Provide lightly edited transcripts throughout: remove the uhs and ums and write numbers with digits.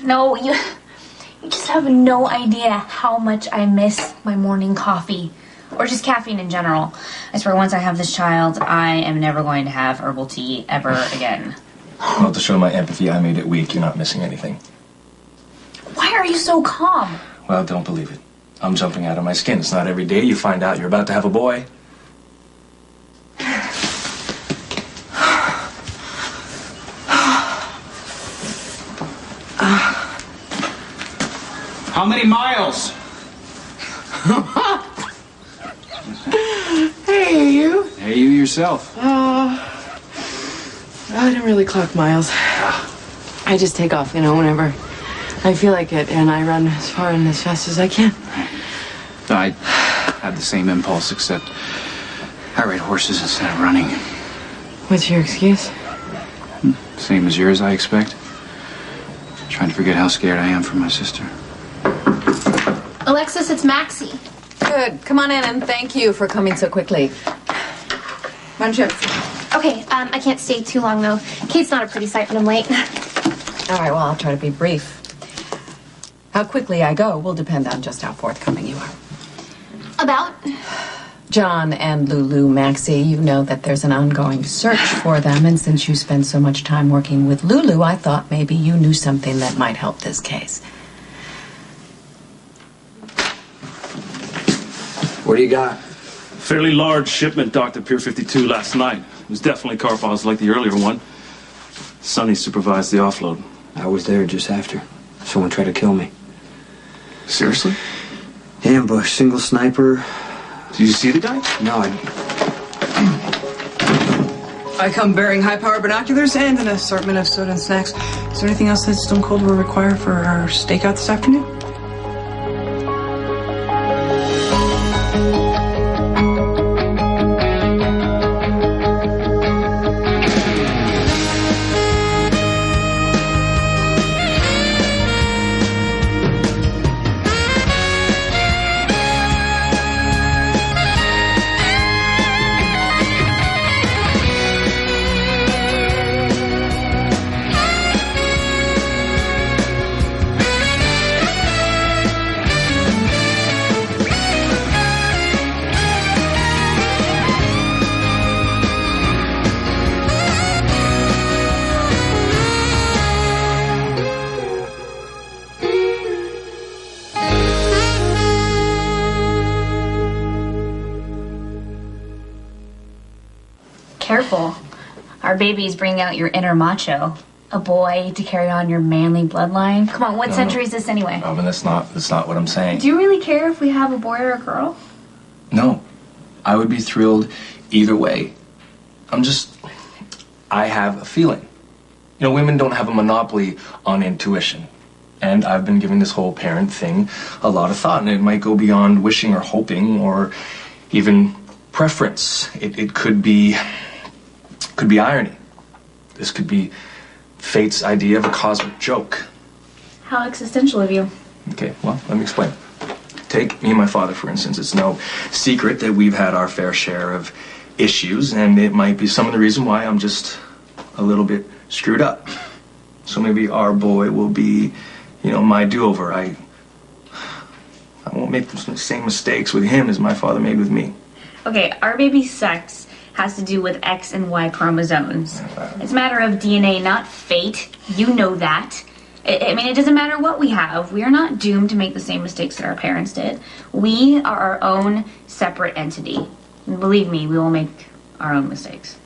No, you just have no idea how much I miss my morning coffee. Or just caffeine in general. I swear once I have this child, I am never going to have herbal tea ever again. Well, to show my empathy, I made it weak. You're not missing anything. Why are you so calm? Well, don't believe it. I'm jumping out of my skin. It's not every day you find out you're about to have a boy. How many miles? Hey, you. Hey, you yourself. I don't really clock miles. I just take off, whenever I feel like it, and I run as far and as fast as I can. I had the same impulse, except I ride horses instead of running. What's your excuse? Same as yours, I expect. Trying to forget how scared I am for my sister. Alexis, it's Maxie. Good. Come on in, and thank you for coming so quickly. Why don't you? Okay, I can't stay too long, though. Kate's not a pretty sight when I'm late. All right, well, I'll try to be brief. How quickly I go will depend on just how forthcoming you are. About? John and Lulu, Maxie, you know that there's an ongoing search for them, and since you spend so much time working with Lulu, I thought maybe you knew something that might help this case. What do you got? Fairly large shipment docked at Pier 52 last night. It was definitely car files like the earlier one. Sonny supervised the offload. I was there just after. Someone tried to kill me. Seriously? Ambush, single sniper. Did you see the guy? No, I come bearing high-power binoculars and an assortment of soda and snacks. Is there anything else that Stone Cold will require for our stakeout this afternoon? Careful. Our babies bring out your inner macho. A boy to carry on your manly bloodline. Come on, what century is this anyway? No, but that's not what I'm saying. Do you really care if we have a boy or a girl? No. I would be thrilled either way. I have a feeling. Women don't have a monopoly on intuition. And I've been giving this whole parent thing a lot of thought, and it might go beyond wishing or hoping or even preference. It could be irony. This could be fate's idea of a cosmic joke. How existential of you. Okay, well, let me explain. Take me and my father, for instance. It's no secret that we've had our fair share of issues, and it might be some of the reason why I'm just a little bit screwed up. So maybe our boy will be, my do-over. I won't make the same mistakes with him as my father made with me. Okay, our baby's sex has to do with X and Y chromosomes. It's a matter of DNA, not fate. You know that. It doesn't matter what we have. We are not doomed to make the same mistakes that our parents did. We are our own separate entity. And believe me, we will make our own mistakes.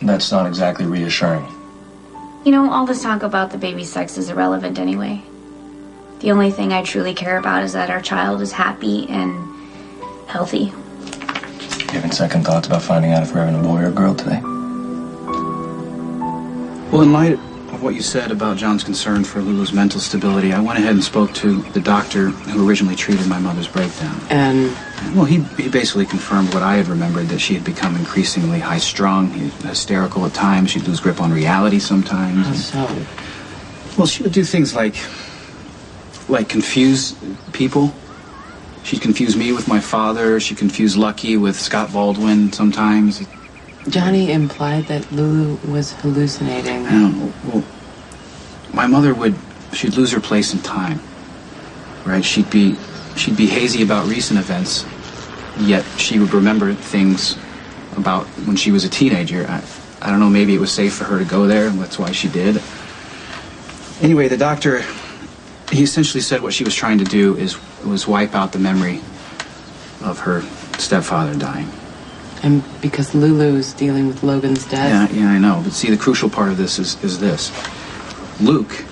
That's not exactly reassuring. All this talk about the baby's sex is irrelevant anyway. The only thing I truly care about is that our child is happy and healthy. You having second thoughts about finding out if we're having a boy or a girl today? Well, in light of what you said about John's concern for Lulu's mental stability, I went ahead and spoke to the doctor who originally treated my mother's breakdown. And? Well, he basically confirmed what I had remembered, that she had become increasingly high-strung, hysterical at times. She'd lose grip on reality sometimes. How so? Well, she would do things like confuse people. She'd confuse me with my father. She'd confuse Lucky with Scott Baldwin sometimes. Johnny implied that Lulu was hallucinating. Well, my mother would she'd lose her place in time. Right? She'd be hazy about recent events, yet she would remember things about when she was a teenager. I don't know, maybe it was safe for her to go there, and that's why she did. Anyway, the doctor, he essentially said what she was trying to do was wipe out the memory of her stepfather dying. And because Lulu's dealing with Logan's death? Yeah, I know. But see, the crucial part of this is this. Luke,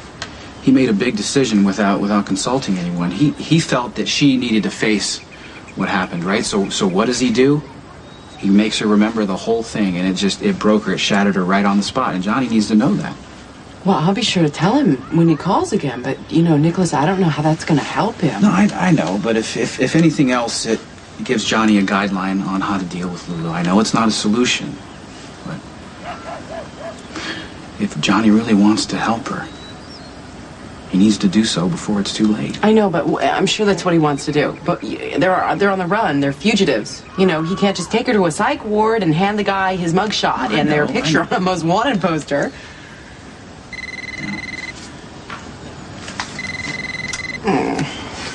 he made a big decision without consulting anyone. He felt that she needed to face what happened, right? So what does he do? He makes her remember the whole thing, and it broke her, it shattered her right on the spot, and Johnny needs to know that. Well, I'll be sure to tell him when he calls again, but, Nicholas, I don't know how that's going to help him. No, I know, but if anything else, it gives Johnny a guideline on how to deal with Lulu. I know it's not a solution, but if Johnny really wants to help her, he needs to do so before it's too late. I know, but I'm sure that's what he wants to do. But they're on the run. They're fugitives. He can't just take her to a psych ward and hand the guy his mugshot and their picture on a most wanted poster.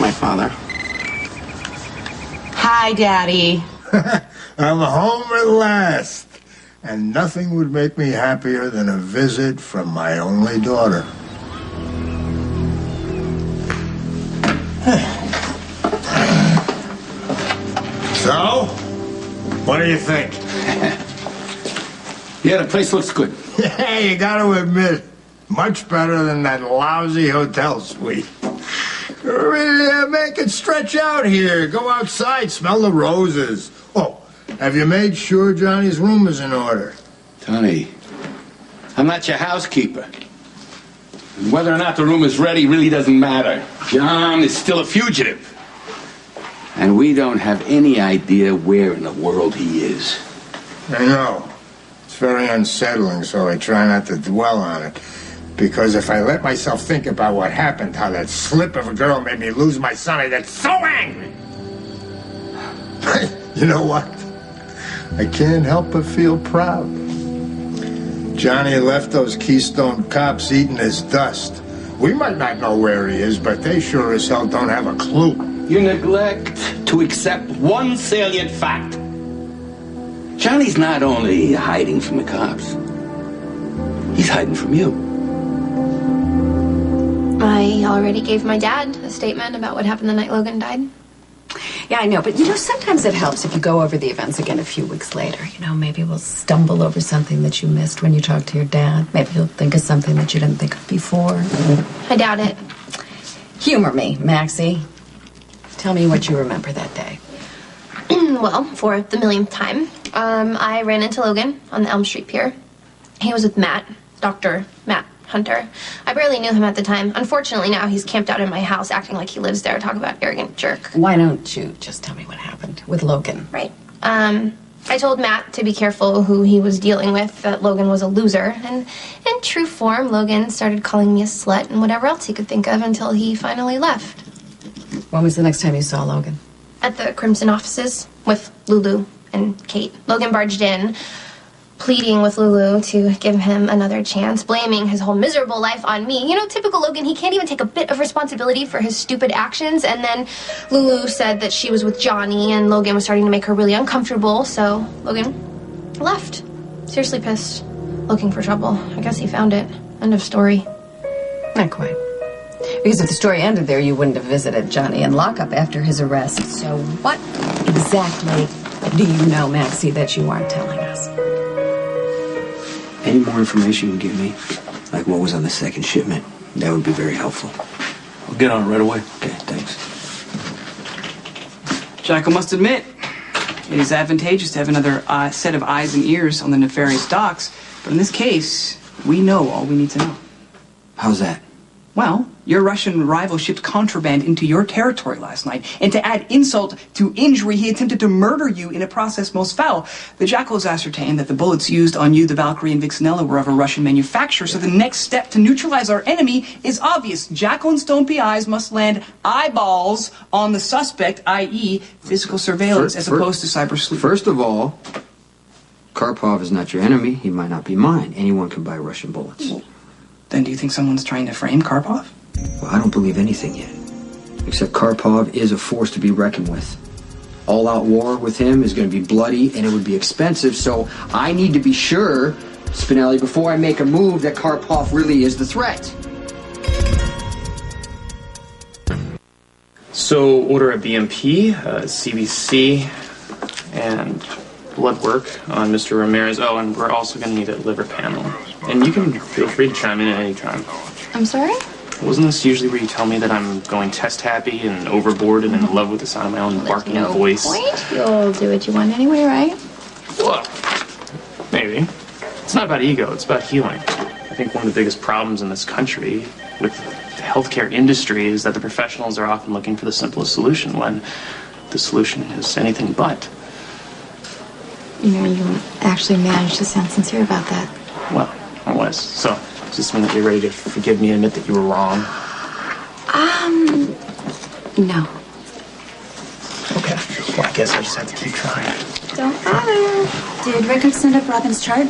My father. Hi, Daddy. I'm home at last. And nothing would make me happier than a visit from my only daughter. So, what do you think? Yeah, the place looks good. Yeah, you gotta admit, much better than that lousy hotel suite. Make it stretch out here. Go outside, smell the roses. Oh, have you made sure Johnny's room is in order? Tony, I'm not your housekeeper. And whether or not the room is ready really doesn't matter. John is still a fugitive. And we don't have any idea where in the world he is. I know. It's very unsettling, so I try not to dwell on it. Because if I let myself think about what happened, how that slip of a girl made me lose my son, I get so angry. You know what? I can't help but feel proud. Johnny left those Keystone cops eating his dust. We might not know where he is, but they sure as hell don't have a clue. You neglect to accept one salient fact. Johnny's not only hiding from the cops, he's hiding from you. I already gave my dad a statement about what happened the night Logan died. Yeah, I know, but sometimes it helps if you go over the events again a few weeks later. Maybe we'll stumble over something that you missed when you talked to your dad. Maybe you'll think of something that you didn't think of before. I doubt it. Humor me, Maxie. Tell me what you remember that day. Well, for the millionth time, I ran into Logan on the Elm Street Pier. He was with Matt, Dr. Matt Hunter. I barely knew him at the time. Unfortunately, now he's camped out in my house acting like he lives there. Talk about arrogant jerk. Why don't you just tell me what happened with Logan? Right. I told Matt to be careful who he was dealing with, that Logan was a loser. And in true form, Logan started calling me a slut and whatever else he could think of until he finally left. When was the next time you saw Logan? At the Crimson offices with Lulu and Kate. Logan barged in, pleading with Lulu to give him another chance, blaming his whole miserable life on me. Typical Logan, he can't even take a bit of responsibility for his stupid actions. And then Lulu said that she was with Johnny, and Logan was starting to make her really uncomfortable, so Logan left. Seriously pissed, looking for trouble. I guess he found it. End of story. Not quite. Because if the story ended there, you wouldn't have visited Johnny in lockup after his arrest. So what exactly do you know, Maxie, that you aren't telling us? Any more information you can give me? Like what was on the second shipment? That would be very helpful. I'll get on it right away. Okay, thanks. Jackal must admit, it is advantageous to have another set of eyes and ears on the nefarious docks. But in this case, we know all we need to know. How's that? Well, your Russian rival shipped contraband into your territory last night, and to add insult to injury, he attempted to murder you in a process most foul. The Jackal has ascertained that the bullets used on you, the Valkyrie, and Vixenella were of a Russian manufacturer, so the next step to neutralize our enemy is obvious. Jackal and Stonepi Eyes must land eyeballs on the suspect, i.e. physical surveillance, as opposed to cyber sleuth. First of all, Karpov is not your enemy. He might not be mine. Anyone can buy Russian bullets. Then do you think someone's trying to frame Karpov? Well, I don't believe anything yet. Except Karpov is a force to be reckoned with. All-out war with him is going to be bloody, and it would be expensive, so I need to be sure, Spinelli, before I make a move, that Karpov really is the threat. So, order a BMP, CBC, and blood work on Mr. Ramirez. Oh, and we're also going to need a liver panel. And you can feel free to chime in at any time. I'm sorry? Wasn't this usually where you tell me that I'm going test happy and overboard and in love with the sound of my own barking voice? Point. You'll do what you want anyway, right? Well, maybe. It's not about ego, it's about healing. I think one of the biggest problems in this country with the healthcare industry is that the professionals are often looking for the simplest solution when the solution is anything but. You know, you actually managed to sound sincere about that. Well, I was. So, does this mean that you're ready to forgive me and admit that you were wrong? No. Okay. Well, I guess I just have to keep trying. Don't bother. Did Rickard send up Robin's chart?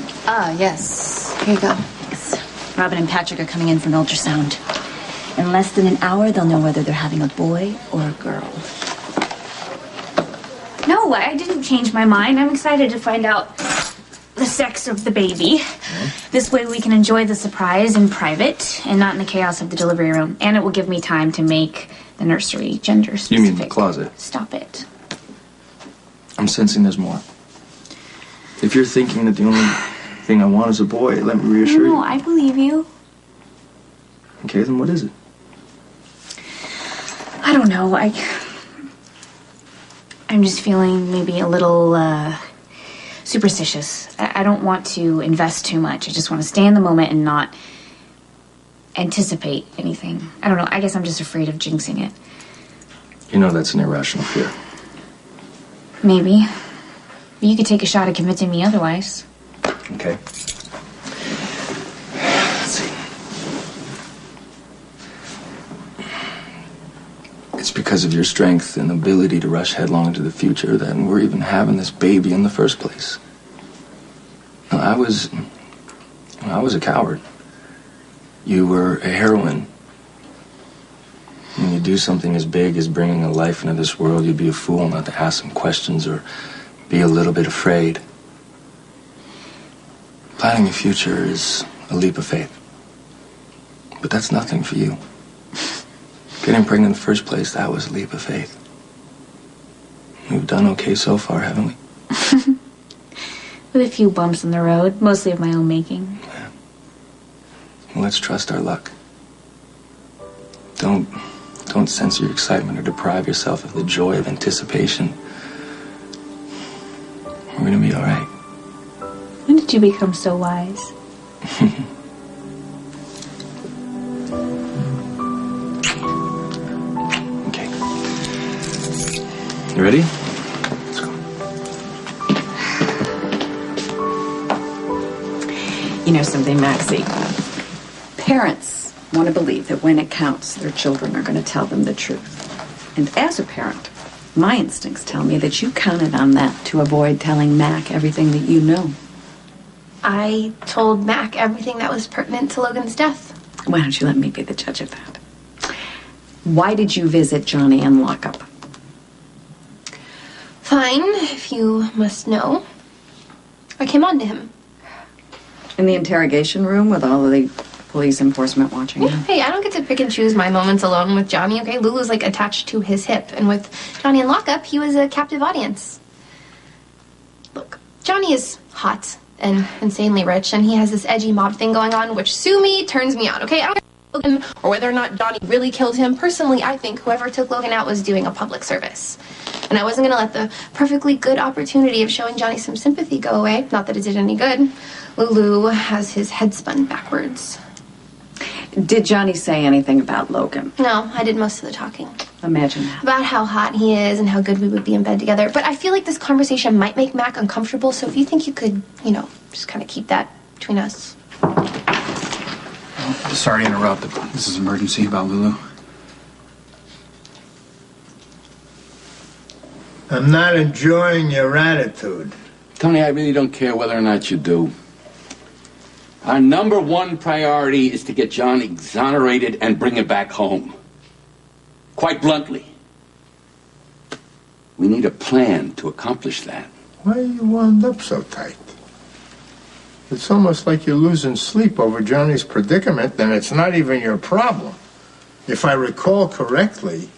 Yes. Here you go. Robin and Patrick are coming in for an ultrasound. In less than an hour, they'll know whether they're having a boy or a girl. No, I didn't change my mind. I'm excited to find out the sex of the baby. This way we can enjoy the surprise in private and not in the chaos of the delivery room. And it will give me time to make the nursery gender specific. You mean the closet? Stop it. I'm sensing there's more. If you're thinking that the only thing I want is a boy, let me reassure you. No, I believe you. Okay, then what is it? I don't know. I'm just feeling maybe a little superstitious. I don't want to invest too much. I just want to stay in the moment and not anticipate anything. I don't know. I guess I'm just afraid of jinxing it. You know that's an irrational fear. Maybe. But you could take a shot at convincing me otherwise. Okay. Let's see. It's because of your strength and ability to rush headlong into the future that we're even having this baby in the first place. Now, I was a coward. You were a heroine. When you do something as big as bringing a life into this world, you'd be a fool not to ask some questions or be a little bit afraid. Planning a future is a leap of faith. But that's nothing for you. Getting pregnant in the first place, that was a leap of faith. We've done okay so far, haven't we? With a few bumps in the road, mostly of my own making. Yeah. Well, let's trust our luck. Don't censor your excitement or deprive yourself of the joy of anticipation. We're gonna be all right. When did you become so wise? Okay. You ready? Let's go. You know something, Maxie? Parents want to believe that when it counts, their children are going to tell them the truth. And as a parent, my instincts tell me that you counted on that to avoid telling Mac everything that you know. I told Mac everything that was pertinent to Logan's death. Why don't you let me be the judge of that? Why did you visit Johnny in lockup? Fine, if you must know. I came on to him. In the interrogation room with all of the police enforcement watching you? Hey, I don't get to pick and choose my moments alone with Johnny, okay? Lulu's like attached to his hip, and with Johnny in lockup, he was a captive audience. Look, Johnny is hot and insanely rich, and he has this edgy mob thing going on, which, sue me, turns me on, okay? I don't care about Logan or whether or not Johnny really killed him. Personally, I think whoever took Logan out was doing a public service. And I wasn't going to let the perfectly good opportunity of showing Johnny some sympathy go away. Not that it did any good. Lulu has his head spun backwards. Did Johnny say anything about Logan? No, I did most of the talking. Imagine that. About how hot he is and how good we would be in bed together. But I feel like this conversation might make Mac uncomfortable, so if you think you could, just kind of keep that between us. Sorry to interrupt, but this is an emergency about Lulu. I'm not enjoying your attitude. Tony, I really don't care whether or not you do. Our number one priority is to get John exonerated and bring him back home. Quite bluntly, we need a plan to accomplish that. Why are you wound up so tight? It's almost like you're losing sleep over Johnny's predicament, and it's not even your problem. If I recall correctly,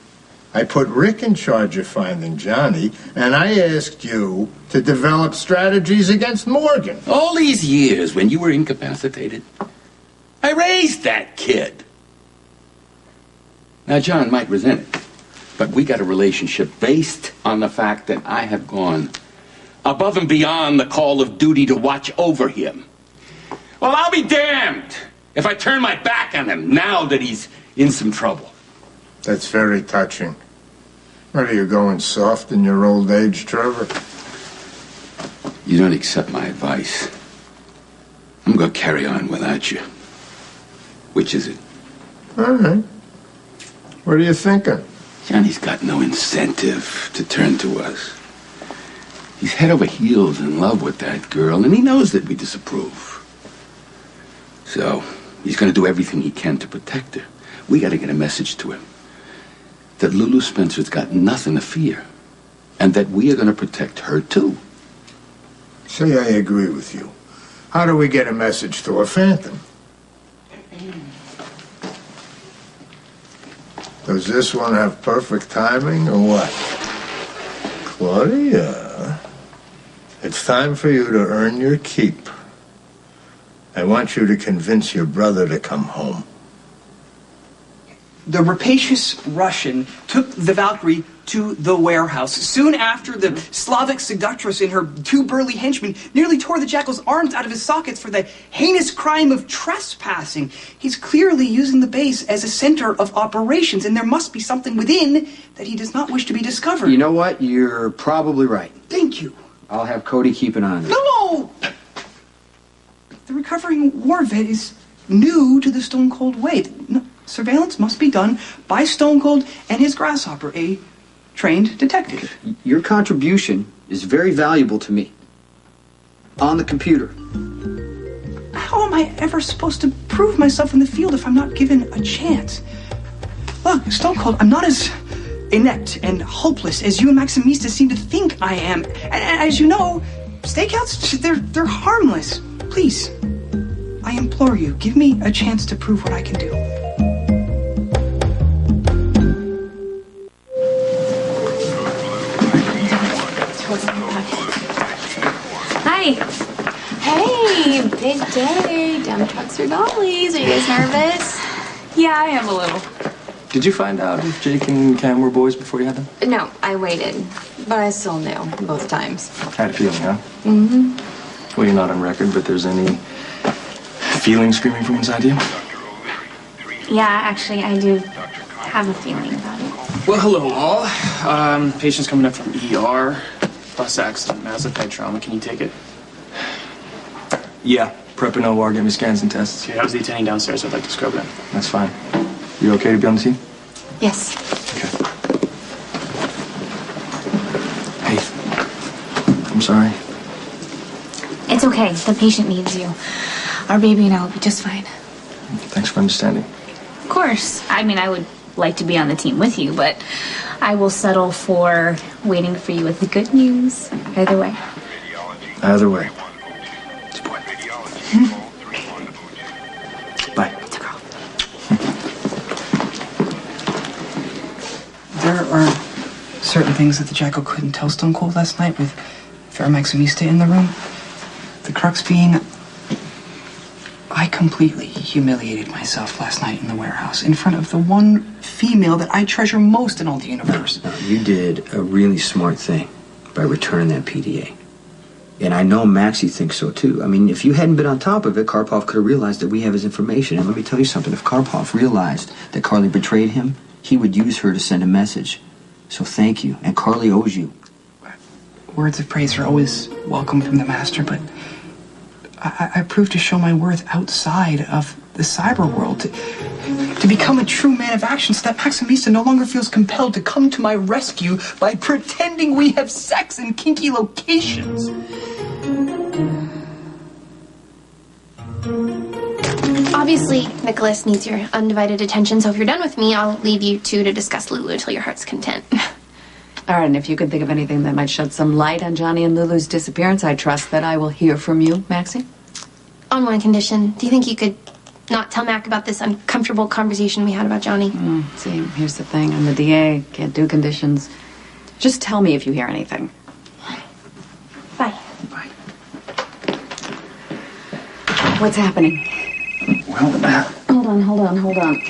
I put Rick in charge of finding Johnny, and I asked you to develop strategies against Morgan. All these years when you were incapacitated, I raised that kid. Now, John might resent it, but we got a relationship based on the fact that I have gone above and beyond the call of duty to watch over him. Well, I'll be damned if I turn my back on him now that he's in some trouble. That's very touching. What are you going soft in your old age, Trevor? You don't accept my advice. I'm going to carry on without you. Which is it? All right. What are you thinking? Johnny's got no incentive to turn to us. He's head over heels in love with that girl, and he knows that we disapprove. So, he's going to do everything he can to protect her. We got to get a message to him that Lulu Spencer's got nothing to fear, and that we are going to protect her too. Say I agree with you. How do we get a message to a phantom? Does this one have perfect timing or what? Claudia, it's time for you to earn your keep. I want you to convince your brother to come home. The rapacious Russian took the Valkyrie to the warehouse. Soon after, the Slavic seductress and her two burly henchmen nearly tore the Jackal's arms out of his sockets for the heinous crime of trespassing. He's clearly using the base as a center of operations, and there must be something within that he does not wish to be discovered. You know what? You're probably right. Thank you. I'll have Cody keep an eye on it. No! The recovering war vet is new to the Stone Cold way. No, surveillance must be done by Stone Cold and his grasshopper, a trained detective. Your contribution is very valuable to me. On the computer. How am I ever supposed to prove myself in the field if I'm not given a chance? Look, Stone Cold, I'm not as inept and hopeless as you and Maximista seem to think I am. And as you know, stakeouts, they're harmless. Please, I implore you, give me a chance to prove what I can do. Hi. Hey, big day. Dump trucks or dollies. Are you guys nervous? Yeah, I am a little. Did you find out if Jake and Cam were boys before you had them? No, I waited. But I still knew both times. Had a feeling, huh? Mm-hmm. Well, you're not on record, but there's any feeling screaming from inside you? Yeah, actually, I do have a feeling about it. Well, hello, all. Patient's coming up from ER. Bus accident, massive head trauma. Can you take it? Yeah. Prep an OR, get me scans and tests. Okay, how's the attending downstairs? I'd like to scrub it. That's fine. You okay to be on the team? Yes. Okay. Hey. I'm sorry. It's okay. The patient needs you. Our baby and I will be just fine. Thanks for understanding. Of course. I mean, I would like to be on the team with you, but I will settle for waiting for you with the good news. Either way. Either way. It's a boy. Bye. It's a girl. There are certain things that the Jackal couldn't tell Stone Cold last night with Farrah Maximista in the room. The crux being, I completely humiliated myself last night in the warehouse in front of the one female that I treasure most in all the universe. No, you did a really smart thing by returning that PDA. And I know Maxie thinks so too. I mean, if you hadn't been on top of it, Karpov could have realized that we have his information. And let me tell you something, if Karpov realized that Carly betrayed him, he would use her to send a message. So thank you, and Carly owes you. Words of praise are always welcome from the master, but I proved to show my worth outside of the cyber world, to become a true man of action so that Maximista no longer feels compelled to come to my rescue by pretending we have sex in kinky locations. Obviously, Nicholas needs your undivided attention, so if you're done with me, I'll leave you two to discuss Lulu till your heart's content. All right, and if you can think of anything that might shed some light on Johnny and Lulu's disappearance, I trust that I will hear from you, Maxie. On one condition, do you think you could not tell Mac about this uncomfortable conversation we had about Johnny? See, here's the thing. I'm the DA. Can't do conditions. Just tell me if you hear anything. Bye. What's happening? Well, Hold on.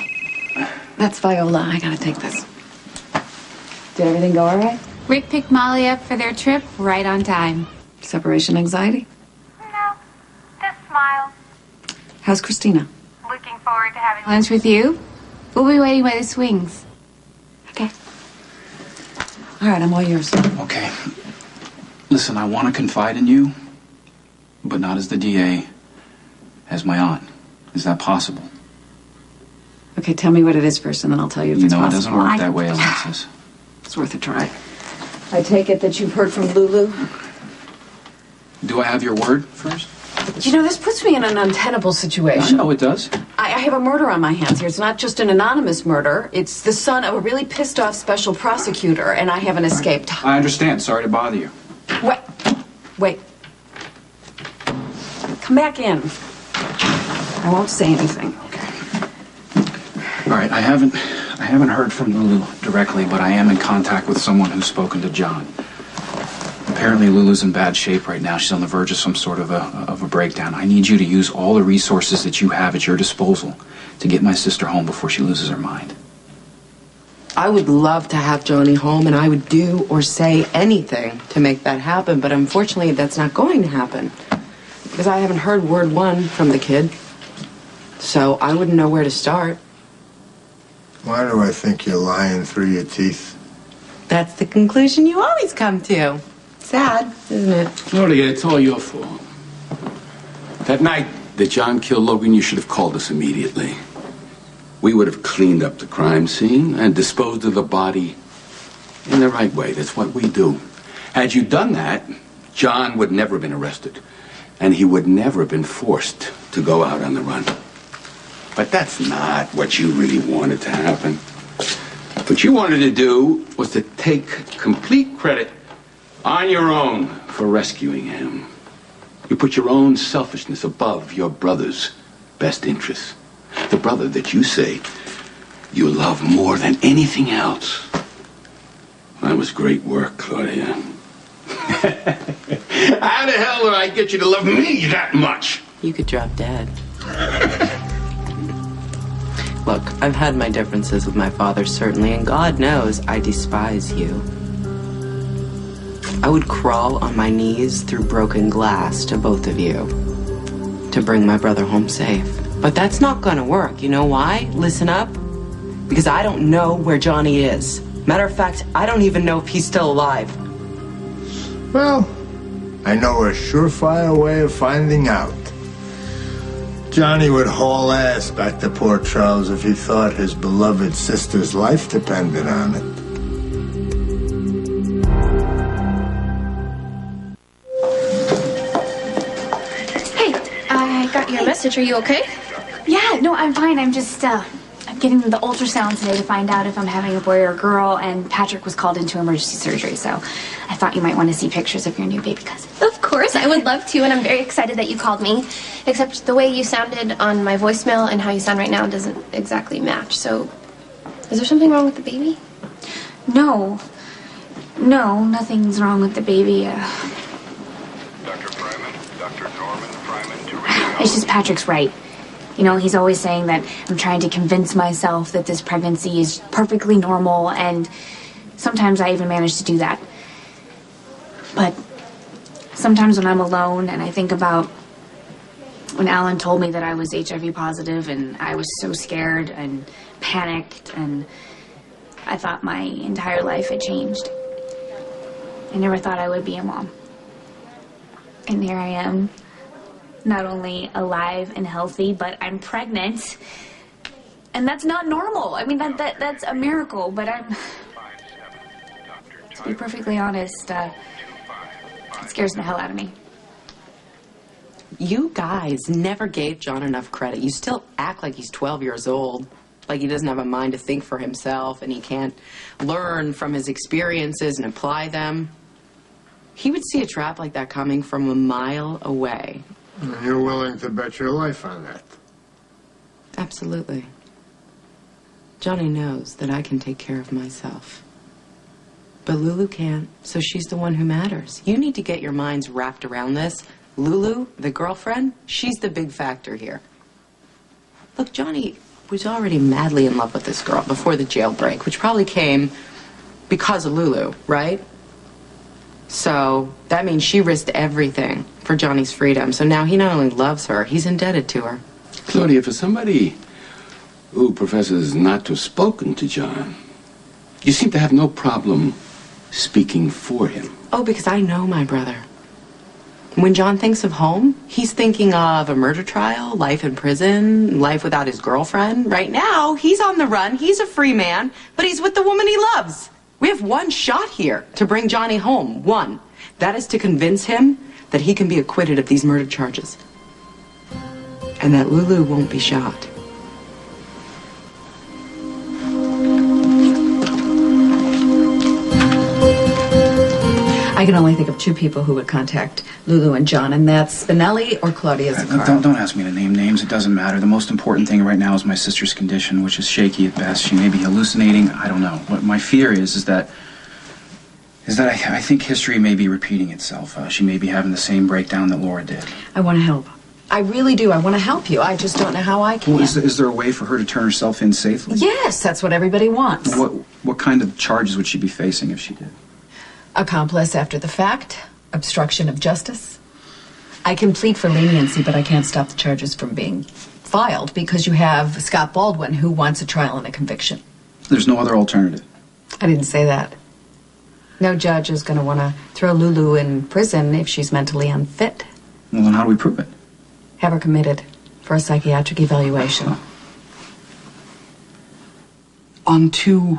That's Viola. I gotta take this. Did everything go all right? Rick picked Molly up for their trip right on time. Separation anxiety? No, just smiles. How's Christina? Looking forward to having Lunch with you? We'll be waiting by the swings. Okay. All right, I'm all yours. Okay. Listen, I want to confide in you, but not as the DA, as my aunt. Is that possible? Okay, tell me what it is first, and then I'll tell you if You it's know, it possible. doesn't work that way, Alexis. It's worth a try. I take it that you've heard from Lulu? Do I have your word first? You know, this puts me in an untenable situation. I know it does. I have a murder on my hands here. It's not just an anonymous murder. It's the son of a really pissed off special prosecutor, and I haven't escaped. I understand. Sorry to bother you. Wait. Come back in. I won't say anything. All right, I haven't heard from Lulu directly, but I am in contact with someone who's spoken to John. Apparently Lulu's in bad shape right now. She's on the verge of some sort of a breakdown. I need you to use all the resources that you have at your disposal to get my sister home before she loses her mind. I would love to have Johnny home, and I would do or say anything to make that happen, but unfortunately that's not going to happen. Because I haven't heard word one from the kid. So I wouldn't know where to start. Why do I think you're lying through your teeth? That's the conclusion you always come to. Sad, isn't it? Gloria, it's all your fault. That night that John killed Logan, you should have called us immediately. We would have cleaned up the crime scene and disposed of the body in the right way. That's what we do. Had you done that, John would never have been arrested, and he would never have been forced to go out on the run. But that's not what you really wanted to happen. What you wanted to do was to take complete credit on your own for rescuing him. You put your own selfishness above your brother's best interests. The brother that you say you love more than anything else. That was great work, Claudia. How the hell did I get you to love me that much? You could drop dead. Look, I've had my differences with my father, certainly, and God knows I despise you. I would crawl on my knees through broken glass to both of you to bring my brother home safe. But that's not gonna work. You know why? Listen up. Because I don't know where Johnny is. Matter of fact, I don't even know if he's still alive. Well, I know a surefire way of finding out. Johnny would haul ass back to Port Charles if he thought his beloved sister's life depended on it. Hey, I got your message. Are you okay? Yeah, no, I'm fine. I'm just, I'm getting the ultrasound today to find out if I'm having a boy or a girl, and Patrick was called into emergency surgery, so I thought you might want to see pictures of your new baby cousin. Of course, I would love to, and I'm very excited that you called me. Except the way you sounded on my voicemail and how you sound right now doesn't exactly match. So, is there something wrong with the baby? No, nothing's wrong with the baby. It's just Patrick's right. You know, he's always saying that I'm trying to convince myself that this pregnancy is perfectly normal, and sometimes I even manage to do that. But sometimes when I'm alone and I think about when Alan told me that I was HIV positive, and I was so scared and panicked, and I thought my entire life had changed. I never thought I would be a mom. And here I am. Not only alive and healthy, but I'm pregnant. And that's not normal. I mean, that's a miracle, but to be perfectly honest, it scares the hell out of me. You guys never gave John enough credit. You still act like he's 12 years old, like he doesn't have a mind to think for himself and he can't learn from his experiences and apply them. He would see a trap like that coming from a mile away. You're willing to bet your life on that? Absolutely. Johnny knows that I can take care of myself. But Lulu can't, so she's the one who matters. You need to get your minds wrapped around this. Lulu, the girlfriend, she's the big factor here. Look, Johnny was already madly in love with this girl before the jailbreak, which probably came because of Lulu, right? So that means she risked everything for Johnny's freedom. So now he not only loves her, he's indebted to her. Claudia, for somebody who professes not to have spoken to John, you seem to have no problem speaking for him. Oh, because I know my brother. When John thinks of home, he's thinking of a murder trial, life in prison, life without his girlfriend. Right now, he's on the run, he's a free man, but he's with the woman he loves. We have one shot here to bring Johnny home, one. That is to convince him that he can be acquitted of these murder charges. And that Lulu won't be shot. I can only think of two people who would contact Lulu and John, and that's Spinelli or Claudia Zaccaro. Don't ask me to name names. It doesn't matter. The most important thing right now is my sister's condition, which is shaky at best. She may be hallucinating. I don't know. What my fear is that I think history may be repeating itself. She may be having the same breakdown that Laura did. I want to help. I really do. I want to help you. I just don't know how I can. Well, is there a way for her to turn herself in safely? Yes, that's what everybody wants. What kind of charges would she be facing if she did? Accomplice after the fact, obstruction of justice. I can plead for leniency, but I can't stop the charges from being filed because you have Scott Baldwin who wants a trial and a conviction. There's no other alternative. I didn't say that. No judge is going to want to throw Lulu in prison if she's mentally unfit. Well, then how do we prove it? Have her committed for a psychiatric evaluation. On two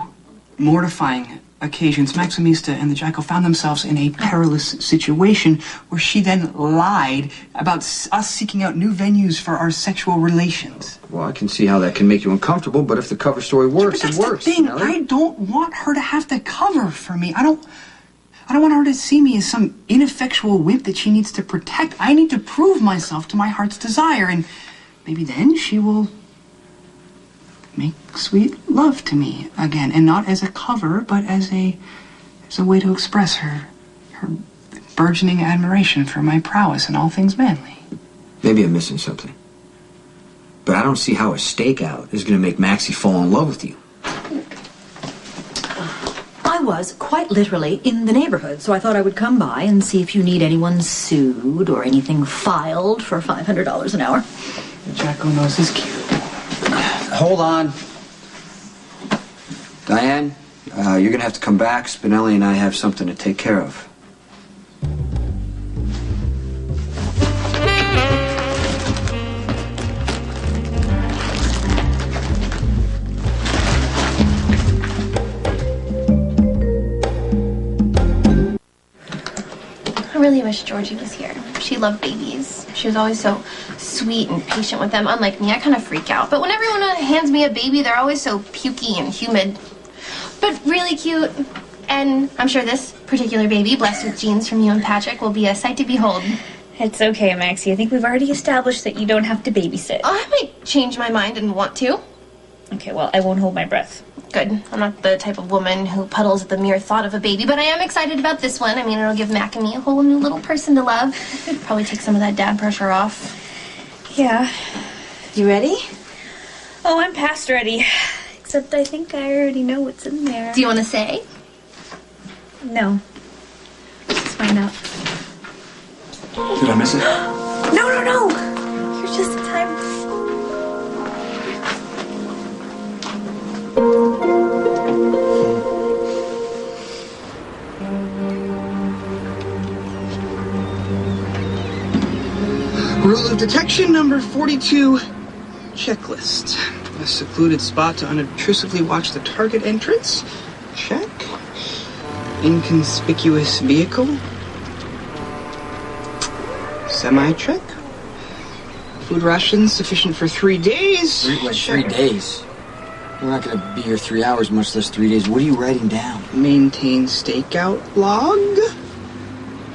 mortifying occasions, Maximista and the Jackal found themselves in a perilous situation where she then lied about us seeking out new venues for our sexual relations. Well, I can see how that can make you uncomfortable, but if the cover story works, it works. The thing, I don't want her to have to cover for me. I don't want her to see me as some ineffectual wimp that she needs to protect. I need to prove myself to my heart's desire, and maybe then she will make sweet love to me again, and not as a cover, but as a way to express her burgeoning admiration for my prowess in all things manly. Maybe I'm missing something, but I don't see how a stakeout is going to make Maxie fall in love with you. I was quite literally in the neighborhood, so I thought I would come by and see if you need anyone sued or anything filed for $500 an hour. The Jackal knows his cue. Hold on. Diane, you're going to have to come back. Spinelli and I have something to take care of. I really wish Georgie was here. She loved babies. She was always so sweet and patient with them. Unlike me, I kind of freak out. But when everyone hands me a baby, they're always so pukey and humid. But really cute. And I'm sure this particular baby, blessed with genes from you and Patrick, will be a sight to behold. It's okay, Maxie. I think we've already established that you don't have to babysit. I might change my mind and want to. Okay, well, I won't hold my breath. Good. I'm not the type of woman who puddles at the mere thought of a baby, but I am excited about this one. I mean, it'll give Mac and me a whole new little person to love. Probably take some of that dad pressure off. Yeah. You ready? Oh, I'm past ready. Except I think I already know what's in there. Do you want to say? No. Let's find out. Did I miss it? No. You're just in time. Rule of detection number 42, checklist. A secluded spot to unobtrusively watch the target entrance. Check. Inconspicuous vehicle. Semi-check. food rations sufficient for 3 days. Three days? We're not going to be here 3 hours, much less 3 days. What are you writing down? Maintain stakeout log.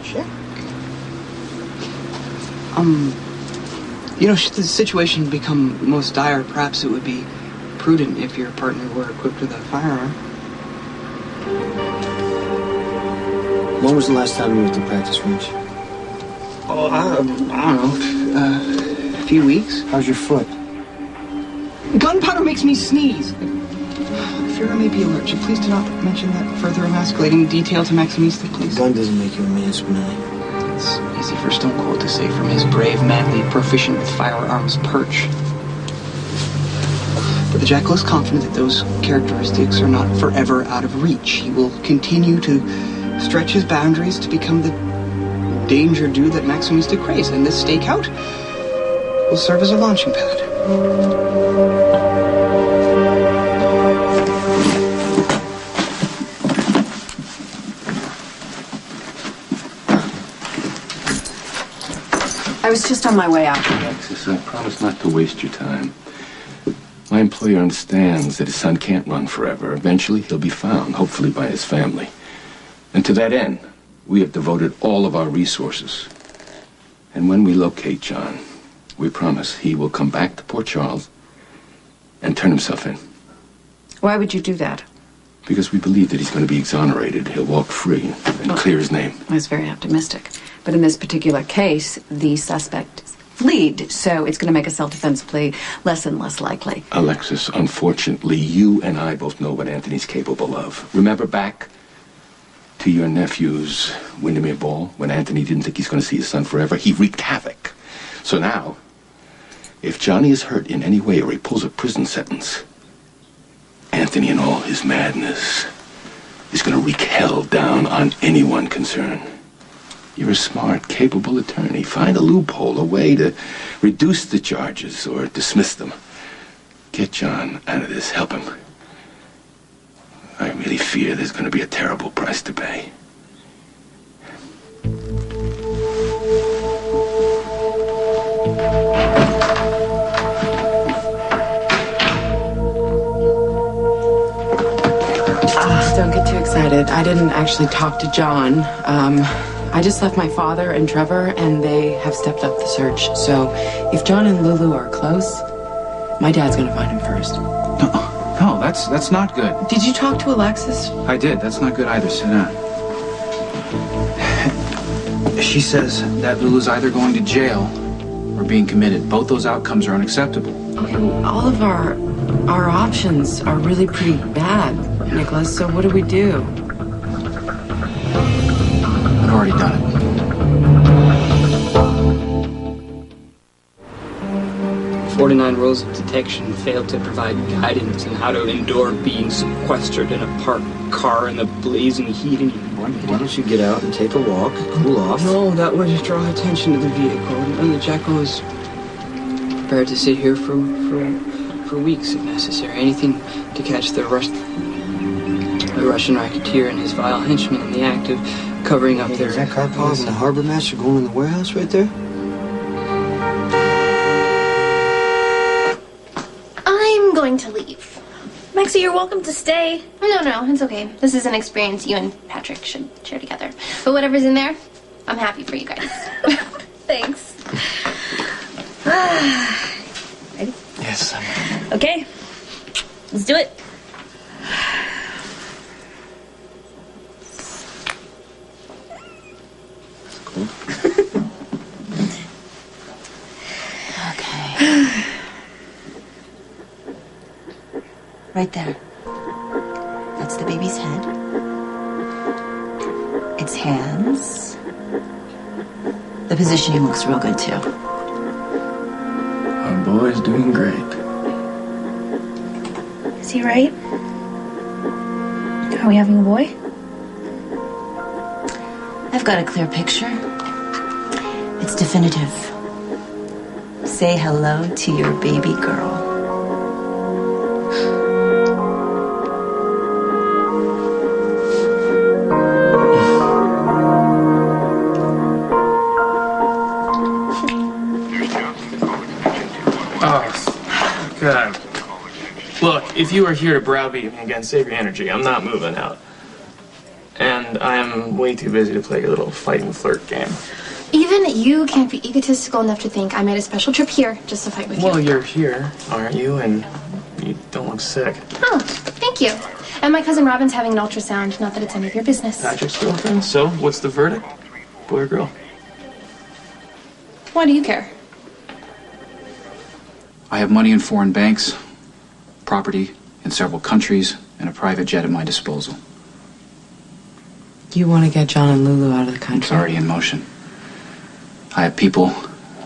Check. Should the situation become most dire, perhaps it would be prudent if your partner were equipped with a firearm. When was the last time you were at the practice range? Oh, I don't know. A few weeks. How's your foot? Gunpowder makes me sneeze. I fear I may be allergic. Please do not mention that further emasculating detail to Maximista, please. Gun doesn't make you a man, Spinelli. It's easy for Stone Cold to say from his brave, manly, proficient with firearms perch. But the Jackal is confident that those characteristics are not forever out of reach. He will continue to stretch his boundaries to become the danger dude that Maximista craves, and this stakeout will serve as a launching pad. I was just on my way out. Alexis, I promise not to waste your time. My employer understands that his son can't run forever. Eventually, he'll be found, hopefully by his family. And to that end, we have devoted all of our resources. And when we locate John, we promise he will come back to Port Charles and turn himself in. Why would you do that? Because we believe that he's going to be exonerated. He'll walk free and clear his name. I was very optimistic. But in this particular case, the suspect fled, so it's going to make a self-defense plea less and less likely. Alexis, unfortunately, you and I both know what Anthony's capable of. Remember back to your nephew's Windermere Ball, when Anthony didn't think he's going to see his son forever? He wreaked havoc. So now, if Johnny is hurt in any way or he pulls a prison sentence, Anthony, in all his madness, is going to wreak hell down on anyone concerned. You're a smart, capable attorney. Find a loophole, a way to reduce the charges or dismiss them. Get John out of this. Help him. I really fear there's going to be a terrible price to pay. Don't get too excited. I didn't actually talk to John. I just left my father and Trevor, and they have stepped up the search. So if John and Lulu are close, my dad's gonna find him first. No, that's not good. Did you talk to Alexis? I did. That's not good either. Sit down. She says that Lulu's either going to jail or being committed. Both those outcomes are unacceptable. And all of our options are really pretty bad, Nicholas. So what do we do? I've already done it. 49 rules of detection failed to provide guidance on how to endure being sequestered in a parked car in the blazing heat. Why don't you get out and take a walk, cool off? No, that would draw attention to the vehicle, and the Jackal is prepared to sit here for weeks if necessary. Anything to catch the Russian racketeer and his vile henchmen in the act of covering up their... Is that Karpov and the harbor master going in the warehouse right there? I'm going to leave. Maxie, you're welcome to stay. No, it's okay. This is an experience you and Patrick should share together. But whatever's in there, I'm happy for you guys. Thanks. Ready? Yes. Okay. Let's do it. Right there. That's the baby's head. Its hands. The positioning looks real good, too. Our boy's doing great. Is he right? Are we having a boy? I've got a clear picture. It's definitive. Say hello to your baby girl. Okay. Look, if you are here to browbeat me again, save your energy. I'm not moving out. And I am way too busy to play your little fight and flirt game. Even you can't be egotistical enough to think I made a special trip here just to fight with you. Well, you're here, aren't you? And you don't look sick. Oh, thank you. And my cousin Robin's having an ultrasound. Not that it's any of your business. Patrick's girlfriend. So, what's the verdict? Boy or girl? Why do you care? I have money in foreign banks, property in several countries, and a private jet at my disposal. You want to get John and Lulu out of the country? It's already in motion. I have people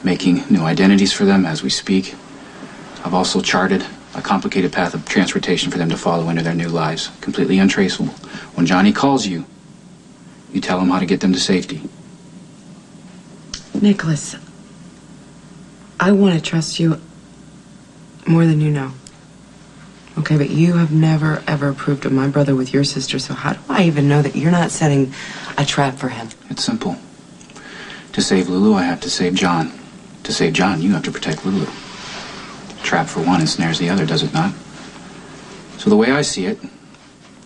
making new identities for them as we speak. I've also charted a complicated path of transportation for them to follow into their new lives, completely untraceable. When Johnny calls you, you tell him how to get them to safety. Nicholas, I want to trust you more than you know. Okay, but you have never, ever approved of my brother with your sister, so how do I even know that you're not setting a trap for him? It's simple. To save Lulu, I have to save John. To save John, you have to protect Lulu. Trap for one ensnares the other, does it not? So the way I see it,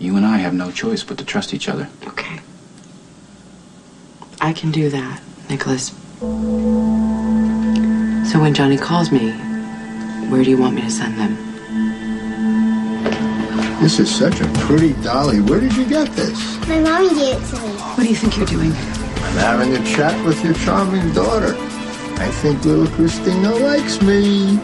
you and I have no choice but to trust each other. Okay. I can do that, Nicholas. So when Johnny calls me, where do you want me to send them? This is such a pretty dolly. Where did you get this? My mommy gave it to me. What do you think you're doing? I'm having a chat with your charming daughter. I think little Christina likes me.